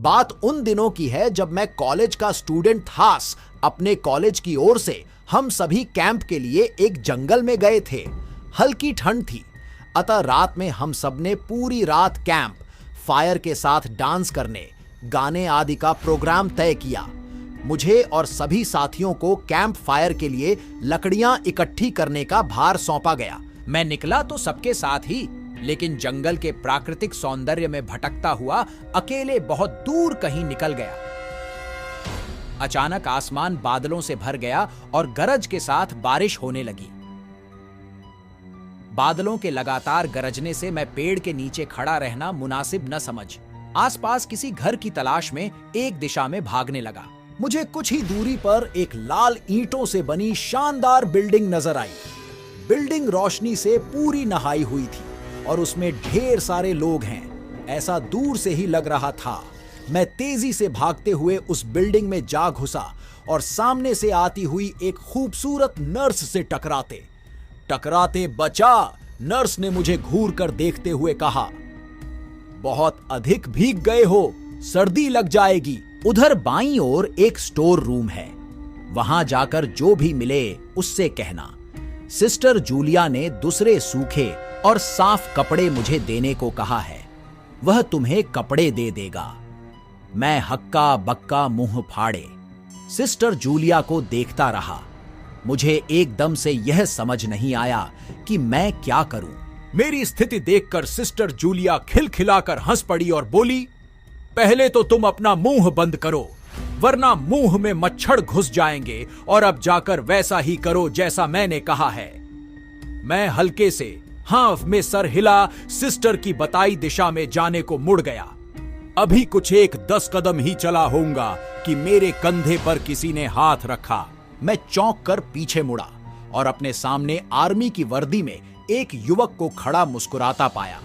बात उन दिनों की है जब मैं कॉलेज का स्टूडेंट था। अपने कॉलेज की ओर से हम सभी कैंप के लिए एक जंगल में गए थे। हल्की ठंड थी, अतः रात में हम सबने पूरी रात कैंप फायर के साथ डांस करने, गाने आदि का प्रोग्राम तय किया। मुझे और सभी साथियों को कैंप फायर के लिए लकड़ियां इकट्ठी करने का भार सौंपा गया। मैं निकला तो सबके साथ ही, लेकिन जंगल के प्राकृतिक सौंदर्य में भटकता हुआ अकेले बहुत दूर कहीं निकल गया। अचानक आसमान बादलों से भर गया और गरज के साथ बारिश होने लगी। बादलों के लगातार गरजने से मैं पेड़ के नीचे खड़ा रहना मुनासिब न समझ आसपास किसी घर की तलाश में एक दिशा में भागने लगा। मुझे कुछ ही दूरी पर एक लाल ईंटों से बनी शानदार बिल्डिंग नजर आई। बिल्डिंग रोशनी से पूरी नहाई हुई थी और उसमें ढेर सारे लोग हैं, ऐसा दूर से ही लग रहा था। मैं तेजी से भागते हुए उस बिल्डिंग में जा घुसा और सामने से आती हुई एक खूबसूरत नर्स से टकराते बचा। नर्स ने मुझे घूर कर देखते हुए कहा, बहुत अधिक भीग गए हो, सर्दी लग जाएगी। उधर बाईं ओर एक स्टोर रूम है, वहां जाकर जो भी मिले उससे कहना। सिस्टर जूलिया ने दूसरे सूखे और साफ कपड़े मुझे देने को कहा है, वह तुम्हें कपड़े दे देगा। मैं हक्का बक्का मुंह फाड़े सिस्टर जूलिया को देखता रहा। मुझे एकदम से यह समझ नहीं आया कि मैं क्या करूं। मेरी स्थिति देखकर सिस्टर जूलिया खिलखिलाकर हंस पड़ी और बोली, पहले तो तुम अपना मुंह बंद करो, वरना मुंह में मच्छर घुस जाएंगे, और अब जाकर वैसा ही करो जैसा मैंने कहा है। मैं हल्के से हाँ में सर हिला सिस्टर की बताई दिशा में जाने को मुड़ गया। अभी कुछ 10 कदम ही चला होऊंगा कि मेरे कंधे पर किसी ने हाथ रखा। मैं चौंक कर पीछे मुड़ा और अपने सामने आर्मी की वर्दी में एक युवक को खड़ा मुस्कुराता पाया।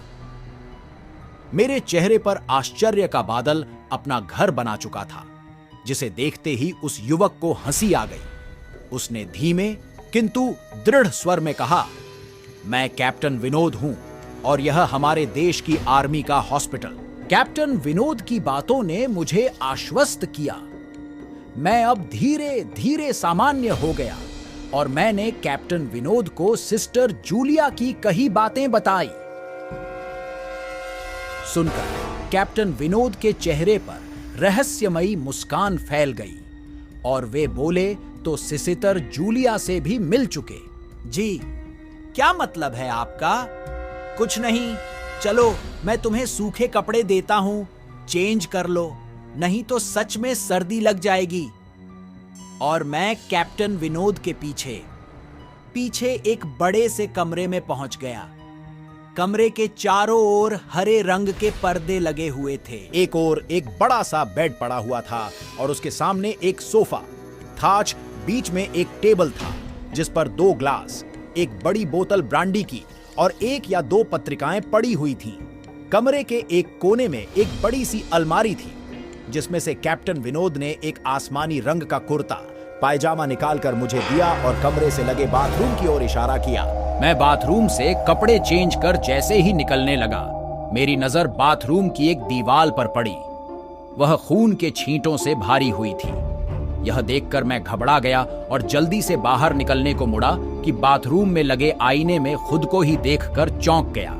मेरे चेहरे पर आश्चर्य का बादल अपना घर बना चुका था, जिसे देखते ही उस युवक को हंसी आ गई। उसने धीमे किंतु दृढ़ स्वर में कहा, मैं कैप्टन विनोद हूं और यह हमारे देश की आर्मी का हॉस्पिटल। कैप्टन विनोद की बातों ने मुझे आश्वस्त किया। मैं अब धीरे धीरे सामान्य हो गया और मैंने कैप्टन विनोद को सिस्टर जूलिया की कही बातें बताई। सुनकर कैप्टन विनोद के चेहरे पर रहस्यमयी मुस्कान फैल गई और वे बोले तो सिस्टर जूलिया से भी मिल चुके। जी, क्या मतलब है आपका? कुछ नहीं, चलो मैं तुम्हें सूखे कपड़े देता हूं, चेंज कर लो, नहीं तो सच में सर्दी लग जाएगी। और मैं कैप्टन विनोद के पीछे एक बड़े से कमरे में पहुंच गया। कमरे के चारों ओर हरे रंग के पर्दे लगे हुए थे। एक ओर एक बड़ा सा बेड पड़ा हुआ था और उसके सामने एक सोफा, थाच, बीच में एक टेबल था जिस पर 2 ग्लास, एक बड़ी बोतल ब्रांडी की और 1 या 2 पत्रिकाएं पड़ी हुई थीं। कमरे के एक कोने में एक बड़ी सी अलमारी थी जिसमें से कैप्टन विनोद ने एक आसमानी रंग का कुर्ता पायजामा निकालकर मुझे दिया और कमरे से लगे बाथरूम की ओर इशारा किया। मैं बाथरूम से कपड़े चेंज कर जैसे ही निकलने लगा, मेरी नजर बाथरूम की एक दीवार पर पड़ी। वह खून के छींटों से भारी हुई थी। यह देखकर मैं घबरा गया और जल्दी से बाहर निकलने को मुड़ा कि बाथरूम में लगे आईने में खुद को ही देखकर चौंक गया।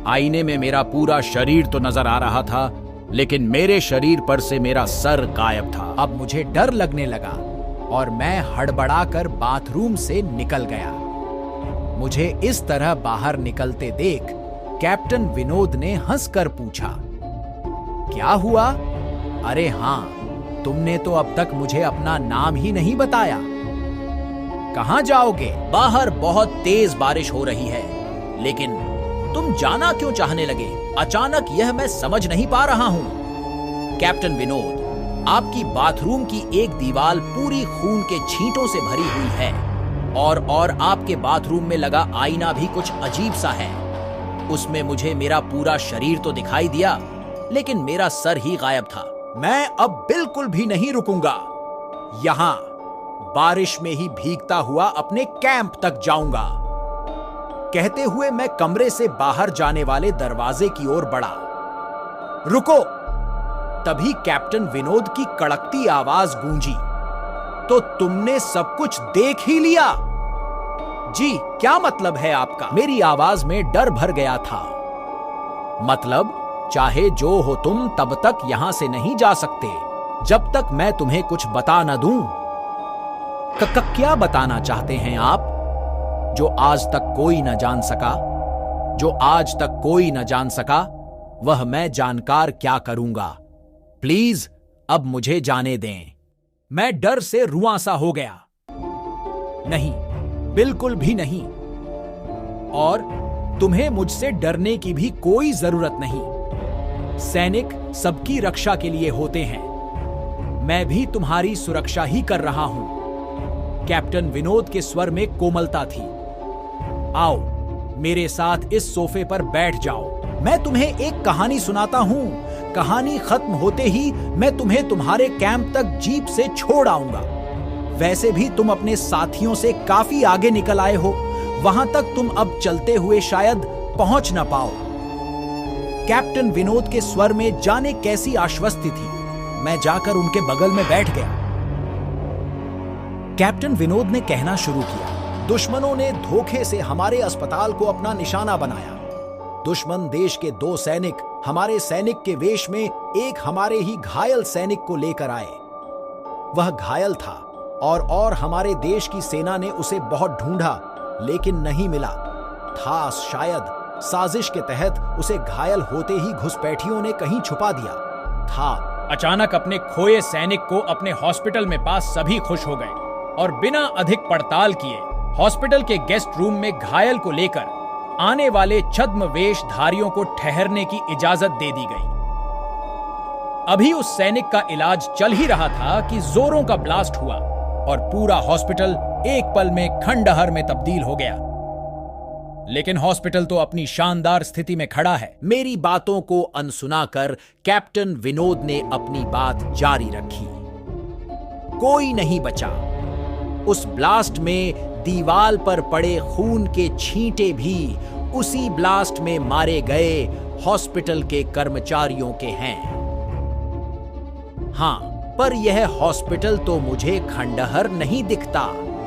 आईने में मेरा पूरा शरीर तो नजर आ रहा था, लेकिन मेरे शरीर पर से मेरा सर गायब था। अब मुझे डर लगने लगा और मैं हड़बड़ाकर बाथरूम से निकल गया। मुझे इस तरह बाहर निकलते देख कैप्टन विनोद ने हंसकर पूछा, क्या हुआ? अरे हाँ, तुमने तो अब तक मुझे अपना नाम ही नहीं बताया। कहां जाओगे? बाहर बहुत तेज बारिश हो रही है, लेकिन तुम जाना क्यों चाहने लगे? अचानक यह मैं समझ नहीं पा रहा हूं। कैप्टन विनोद, आपकी बाथरूम की एक दीवार पूरी खून के छींटों से भरी हुई है और आपके बाथरूम में लगा आईना भी कुछ अजीब सा है। उसमें मुझे मेरा पूरा शरीर तो दिखाई दिया, लेकिन मेरा सर ही गायब था। मैं अब बिल्कुल भी नहीं रुकूंगा। यहां बारिश में ही भीगता हुआ अपने कैंप तक जाऊंगा। कहते हुए मैं कमरे से बाहर जाने वाले दरवाजे की ओर बढ़ा। रुको! तभी कैप्टन विनोद की कड़कती आवाज गूंजी, तो तुमने सब कुछ देख ही लिया? जी, क्या मतलब है आपका? मेरी आवाज में डर भर गया था। मतलब, चाहे जो हो तुम तब तक यहां से नहीं जा सकते जब तक मैं तुम्हें कुछ बता न दूं। क्या बताना चाहते हैं आप? जो आज तक कोई न जान सका, जो आज तक कोई न जान सका, वह मैं जानकार क्या करूंगा। प्लीज अब मुझे जाने दें। मैं डर से रुआं सा हो गया। नहीं, बिल्कुल भी नहीं। और तुम्हें मुझसे डरने की भी कोई जरूरत नहीं। सैनिक सबकी रक्षा के लिए होते हैं। मैं भी तुम्हारी सुरक्षा ही कर रहा हूं। कैप्टन विनोद के स्वर में कोमलता थी। आओ, मेरे साथ इस सोफे पर बैठ जाओ। मैं तुम्हें एक कहानी सुनाता हूं। कहानी खत्म होते ही मैं तुम्हें तुम्हारे कैंप तक जीप से छोड़ आऊंगा। वैसे भी तुम अपने साथियों से काफी आगे निकल आए हो। वहां तक तुम अब चलते हुए शायद पहुंच ना पाओ। कैप्टन विनोद के स्वर में जाने कैसी आश्वस्ति थी। मैं जाकर उनके बगल में बैठ गया। कैप्टन विनोद ने कहना शुरू किया, दुश्मनों ने धोखे से हमारे अस्पताल को अपना निशाना बनाया। दुश्मन देश के 2 सैनिक हमारे सैनिक के वेश में एक हमारे ही घायल सैनिक को लेकर आए। वह घायल था और हमारे देश की सेना ने उसे बहुत ढूंढा, लेकिन नहीं मिला था। शायद साजिश के तहत उसे घायल होते ही घुसपैठियों ने कहीं छुपा दिया था। अचानक अपने खोए सैनिक को अपने हॉस्पिटल में पास सभी खुश हो गए और बिना अधिक पड़ताल किए हॉस्पिटल के गेस्ट रूम में घायल को लेकर आने वाले छद्म वेशधारियों को ठहरने की इजाजत दे दी गई। अभी उस सैनिक का इलाज चल ही रहा था कि जोरों का ब्लास्ट हुआ और पूरा हॉस्पिटल एक पल में खंडहर में तब्दील हो गया। लेकिन हॉस्पिटल तो अपनी शानदार स्थिति में खड़ा है। मेरी बातों को अनसुना कर कैप्टन विनोद ने अपनी बात जारी रखी। कोई नहीं बचा। उस ब्लास्ट में दीवाल पर पड़े खून के छींटे भी उसी ब्लास्ट में मारे गए हॉस्पिटल के कर्मचारियों के हैं। हां, पर यह हॉस्पिटल तो मुझे खंडहर नहीं दिखता।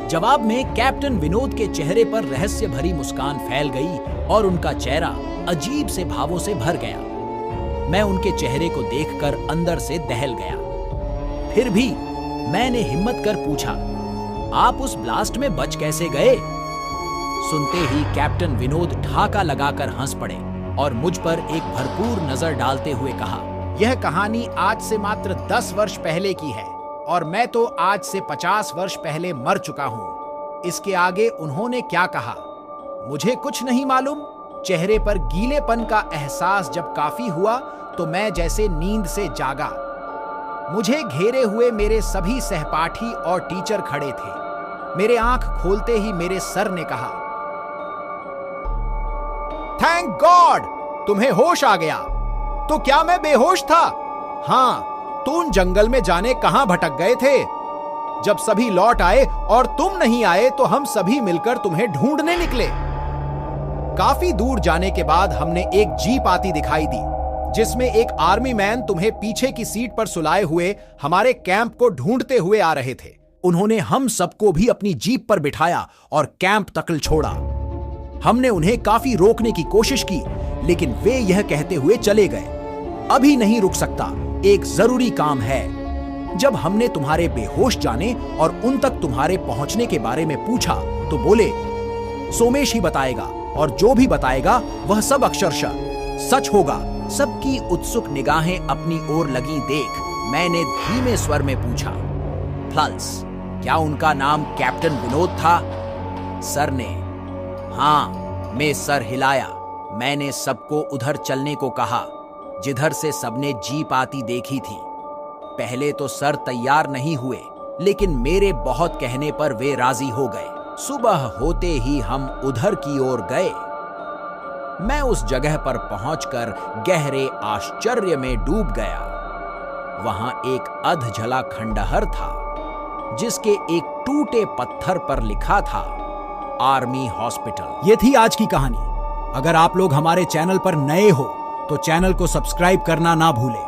जवाब में कैप्टन विनोद के चेहरे पर रहस्य भरी मुस्कान फैल गई और उनका चेहरा अजीब से भावों से भर गया। मैं उनके चेहरे को देखकर अंदर से दहल गया। फिर भी मैंने हिम्मत कर पूछा, आप उस ब्लास्ट में बच कैसे गए? सुनते ही कैप्टन विनोद ठाका लगाकर हंस पड़े और मुझ पर एक भरपूर नजर डालते हुए कहा, यह कहानी आज से मात्र 10 वर्ष पहले की है और मैं तो आज से 50 वर्ष पहले मर चुका हूं। इसके आगे उन्होंने क्या कहा मुझे कुछ नहीं मालूम। चेहरे पर गीलेपन का एहसास जब काफी हुआ तो मैं जैसे नींद से जागा। मुझे घेरे हुए मेरे सभी सहपाठी और टीचर खड़े थे। मेरे आंख खोलते ही मेरे सर ने कहा, थैंक गॉड, तुम्हें होश आ गया। तो क्या मैं बेहोश था? हाँ, तुम जंगल में जाने कहां भटक गए थे? जब सभी लौट आए और तुम नहीं आए तो हम सभी मिलकर तुम्हें ढूंढने निकले। काफी दूर जाने के बाद हमने एक जीप आती दिखाई दी जिसमें एक आर्मी मैन तुम्हें पीछे की सीट पर सुलाए हुए हमारे कैंप को ढूंढते हुए आ रहे थे। उन्होंने हम सबको भी अपनी जीप पर बिठाया और कैंप तक छोड़ा। हमने उन्हें काफी रोकने की कोशिश की, लेकिन वे यह कहते हुए चले गए, अभी नहीं रुक सकता, एक जरूरी काम है। जब हमने तुम्हारे बेहोश जाने और उन तक तुम्हारे पहुंचने के बारे में पूछा तो बोले, सोमेश ही बताएगा और जो भी बताएगा वह सब अक्षरशः सच होगा। सबकी उत्सुक निगाहें अपनी ओर लगी देख मैंने धीमे स्वर में पूछा, प्लस क्या उनका नाम कैप्टन विनोद था? सर ने हाँ में सर हिलाया। मैंने सबको उधर चलने को कहा जिधर से सबने जीप आती देखी थी। पहले तो सर तैयार नहीं हुए, लेकिन मेरे बहुत कहने पर वे राजी हो गए। सुबह होते ही हम उधर की ओर गए। मैं उस जगह पर पहुंचकर गहरे आश्चर्य में डूब गया। वहां एक अधजला खंडहर था जिसके एक टूटे पत्थर पर लिखा था आर्मी हॉस्पिटल। ये थी आज की कहानी। अगर आप लोग हमारे चैनल पर नए हो तो चैनल को सब्सक्राइब करना ना भूलें।